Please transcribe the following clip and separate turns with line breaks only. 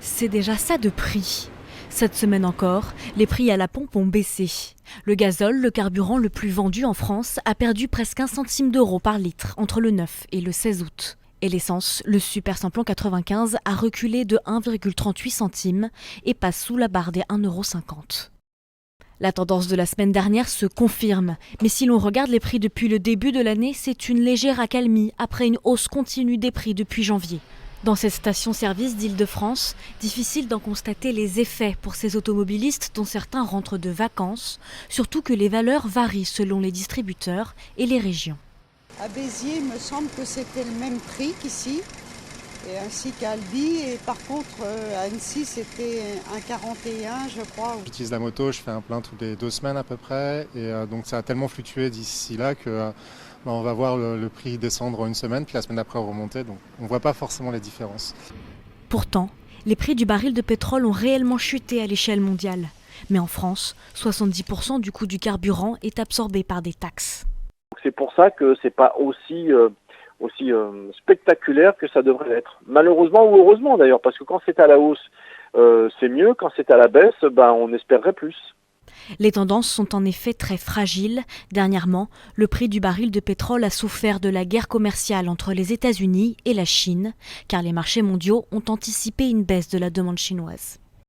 C'est déjà ça de prix. Cette semaine encore, les prix à la pompe ont baissé. Le gazole, le carburant le plus vendu en France, a perdu presque 1 centime d'euro par litre entre le 9 et le 16 août. Et l'essence, le super samplon 95, a reculé de 1,38 centimes et passe sous la barre des 1,50 €. La tendance de la semaine dernière se confirme, mais si l'on regarde les prix depuis le début de l'année, c'est une légère accalmie après une hausse continue des prix depuis janvier. Dans cette station-service d'Île-de-France, difficile d'en constater les effets pour ces automobilistes dont certains rentrent de vacances, surtout que les valeurs varient selon les distributeurs et les régions.
À Béziers, il me semble que c'était le même prix qu'ici, et ainsi qu'à Albi. Et par contre, à Annecy, c'était 1,41 je crois.
J'utilise la moto, je fais un plein toutes les 2 semaines à peu près. Et donc ça a tellement fluctué d'ici là que on va voir le prix descendre une semaine, puis la semaine d'après remonter. Donc on ne voit pas forcément les différences.
Pourtant, les prix du baril de pétrole ont réellement chuté à l'échelle mondiale. Mais en France, 70% du coût du carburant est absorbé par des taxes.
C'est pour ça que c'est pas aussi spectaculaire que ça devrait l'être. Malheureusement ou heureusement d'ailleurs, parce que quand c'est à la hausse, c'est mieux. Quand c'est à la baisse, on espérerait plus.
Les tendances sont en effet très fragiles. Dernièrement, le prix du baril de pétrole a souffert de la guerre commerciale entre les États-Unis et la Chine, car les marchés mondiaux ont anticipé une baisse de la demande chinoise.